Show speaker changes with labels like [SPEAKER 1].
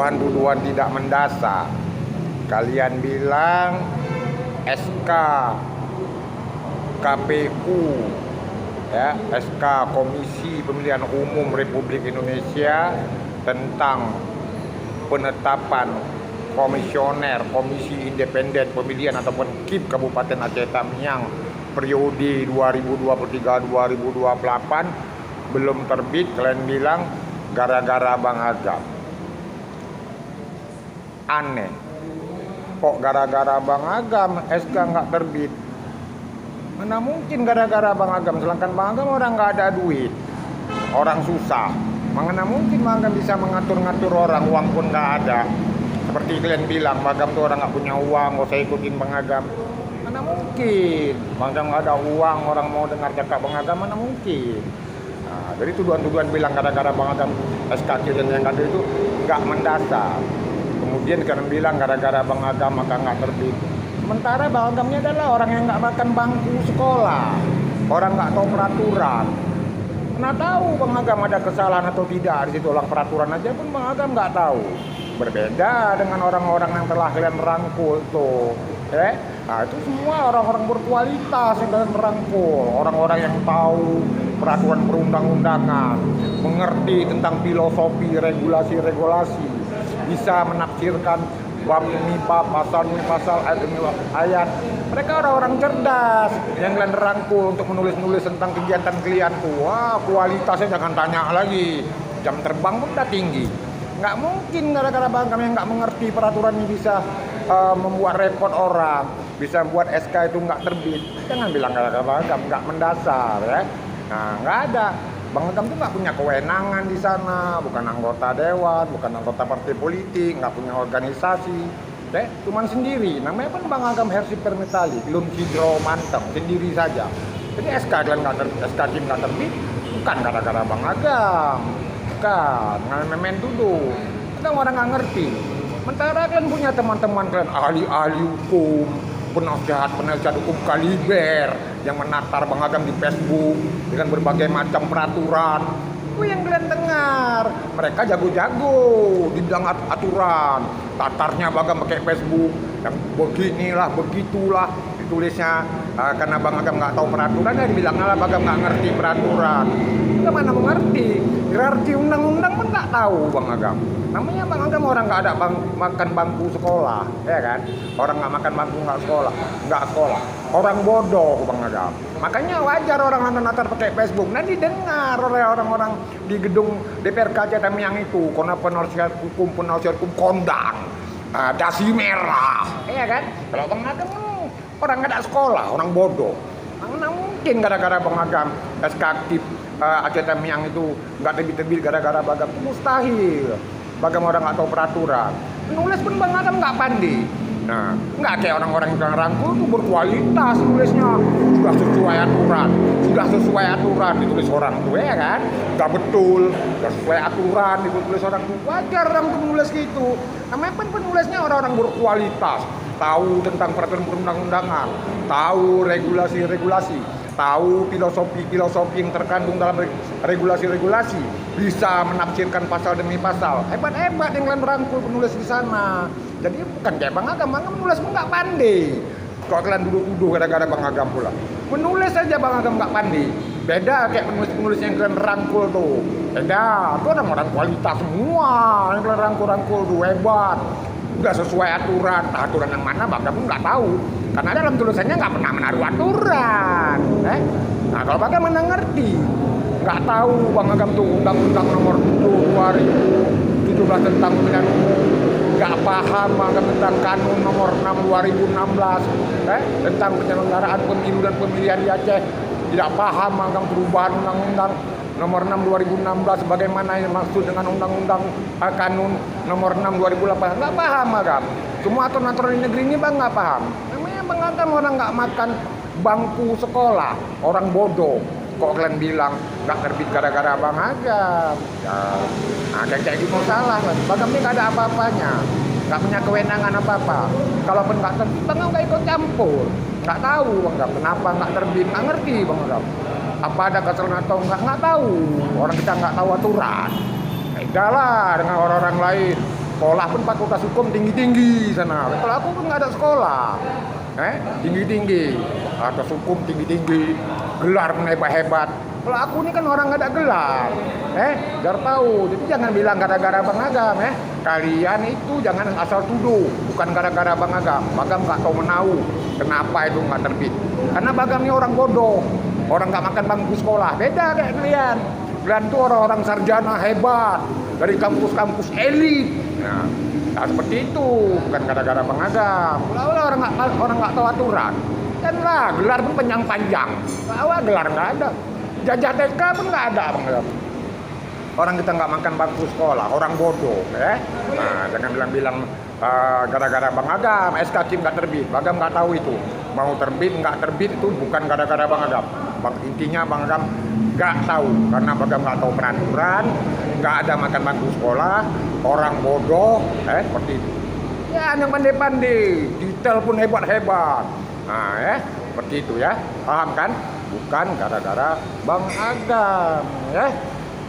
[SPEAKER 1] tuduhan-tuduhan tidak mendasar. Kalian bilang SK KPU, ya, SK Komisi Pemilihan Umum Republik Indonesia tentang penetapan komisioner Komisi Independen Pemilihan ataupun KIP Kabupaten Aceh Tamiang periode 2023-2028 belum terbit. Kalian bilang gara-gara Bang Agam. Aneh, kok gara-gara Bang Agam SK nggak terbit? Mana mungkin gara-gara Bang Agam, sedangkan Bang Agam orang nggak ada duit, orang susah. Mana mungkin Bang Agam bisa mengatur-ngatur orang, uang pun nggak ada. Seperti kalian bilang, Bang Agam tuh orang nggak punya uang, gak usah ikutin Bang Agam. Mana mungkin Bang Agam nggak ada uang, orang mau dengar cakap Bang Agam, mana mungkin. Nah, jadi tuduhan-tuduhan bilang gara-gara Bang Agam SK dan yang ada itu nggak mendasar. Kemudian kalian bilang gara-gara Bang Agam maka nggak terbit. Sementara Bang Agamnya adalah orang yang nggak makan bangku sekolah, orang nggak tahu peraturan. Mana tahu Bang Agam ada kesalahan atau tidak di situ, orang peraturan aja pun Bang Agam nggak tahu. Berbeda dengan orang-orang yang telah kalian rangkul tuh, nah itu semua orang-orang berkualitas yang kalian rangkul, orang-orang yang tahu peraturan perundang-undangan, mengerti tentang filosofi regulasi-regulasi, bisa menafsirkan bab demi bab, pasal demi pasal, ayat demi ayat. Mereka orang-orang cerdas yang kalian rangkul untuk menulis-nulis tentang kegiatan kalian tuh. Wah, kualitasnya jangan tanya lagi. Jam terbang pun udah tinggi. Nggak mungkin gara-gara Bang Agam yang nggak mengerti peraturan ini bisa membuat repot orang, bisa membuat SK itu nggak terbit. Jangan bilang gara-gara Bang Agam, nggak mendasar, ya. Nah, nggak ada. Bang Agam tuh nggak punya kewenangan di sana, bukan anggota dewan, bukan anggota partai politik, nggak punya organisasi, cuman sendiri. Namanya pun Bang Agam Hersi Permetali, belum sidro mantap, sendiri saja. Jadi SK kalian nggak terbit, SK Kim nggak terbit, bukan gara-gara Bang Agam, bukan, nggak main tuduh. Kadang orang nggak ngerti. Sementara kalian punya teman-teman kalian ahli-ahli hukum, penasihat hukum kaliber yang menatar Bang Agam di Facebook dengan berbagai macam peraturan. Itu yang kalian dengar. Mereka jago-jago di bidang aturan. Tatarnya Bang Agam pakai Facebook yang beginilah, begitulah ditulisnya. Karena Bang Agam nggak tahu peraturan, ya dibilangnya Bang Agam nggak ngerti peraturan. Kita mana mengerti? Hierarki undang-undang pun nggak tahu Bang Agam. Namanya Bang Agam orang nggak ada makan bangku sekolah, ya kan? Orang nggak makan bangku nggak sekolah. Orang bodoh Bang Agam. Makanya wajar orang nonton pakai Facebook. Nanti dengar oleh orang-orang di gedung DPRK Aceh Tamiang itu, karena penasihat hukum kondang, dasi merah, ya kan? Kalau Bang Agam orang nggak ada sekolah, orang bodoh. Mana mungkin gara-gara Bang Agam SK Aceh Tamiang itu nggak terbit-terbit gara-gara Bang Agam, mustahil. Bang Agam orang nggak tahu peraturan, nulis pun Bang Agam nggak pandai. Nah, nggak kayak orang-orang yang rangkul itu berkualitas nulisnya, sudah sesuai aturan ditulis orang tuh, ya kan? Nggak betul, sudah sesuai aturan ditulis orang tuh, wajar orang tuh menulis gitu. Namanya pun penulisnya orang-orang berkualitas, tahu tentang peraturan perundang-undangan, tahu regulasi-regulasi, tahu filosofi yang terkandung dalam regulasi-regulasi, bisa menafsirkan pasal demi pasal. Hebat-hebat yang kalian merangkul penulis di sana. Jadi bukan kayak Bang Agam menulis pun nggak pandai. Kok kalian duduk-duduk gara-gara Bang Agam pula? Menulis saja Bang Agam nggak pandai. Beda kayak penulis-penulis yang kalian rangkul tuh. Beda, itu orang-orang kualitas semua yang kalian rangkul tuh, hebat. Udah sesuai aturan yang mana Bang Agam pun nggak tahu. Karena dalam tulisannya nggak pernah menaruh aturan. Nah kalau Bang Agam mana ngerti, nggak tahu Bang Agam tuh Undang-Undang Nomor 2017 tentang pemilihan umum, nggak paham Bang Agam tentang Kanun Nomor 6 2016 tentang penyelenggaraan pemilu dan pemilihan di Aceh, tidak paham Bang Agam perubahan Undang-Undang Nomor 6 2016 bagaimana yang maksud dengan Undang-Undang Kanun Nomor 6 2008, nggak paham Bang Agam. Semua aturan-aturan di negeri ini Bang nggak paham. Namanya Bang Agam orang nggak makan bangku sekolah, orang bodoh. Kok kalian bilang nggak terbit gara-gara Bang Agam? Nah, kayak gitu salah. Bang Agam ini nggak ada apa-apanya, nggak punya kewenangan apa-apa. Kalaupun nggak terbit, Bang Agam nggak ikut campur. Nggak tahu Bang Agam kenapa nggak terbit, nggak ngerti Bang Agam. Apa ada kesalahan atau nggak tahu. Orang kita nggak tahu aturan. Beda lah dengan orang-orang lain. sekolah pun fakultas hukum tinggi-tinggi sana. Kalau aku pun nggak ada sekolah, tinggi-tinggi, atas hukum tinggi-tinggi, gelar pun hebat-hebat. Kalau aku ini kan orang nggak ada gelar, biar tahu. Jadi jangan bilang gara-gara Bang Agam, Kalian itu jangan asal tuduh, bukan gara-gara Bang Agam. Bagam nggak tahu menahu kenapa itu nggak terbit. Karena Bagam ini orang bodoh, orang nggak makan bangku sekolah. Beda kayak kalian. Kalian tuh orang-orang sarjana hebat dari kampus-kampus elit. Nah, seperti itu, bukan gara-gara Bang Agam. Kalau orang nggak tahu aturan, kan lah gelar pun panjang-panjang. Bahwa gelar nggak ada, jajah TK pun nggak ada Bang Agam. Orang kita nggak makan bangku sekolah, orang bodoh, Nah, jangan bilang-bilang gara-gara Bang Agam, SK Kim nggak terbit. Bagam nggak tahu itu. Mau terbit nggak terbit itu bukan gara-gara Bang Agam. Intinya Bang Agam nggak tahu, karena Bagam nggak tahu peraturan, nggak ada makan bangku sekolah, orang bodoh, seperti itu. Ya, yang pandai-pandai, detail pun hebat-hebat. Nah, seperti itu ya, paham kan? Bukan gara-gara Bang Agam,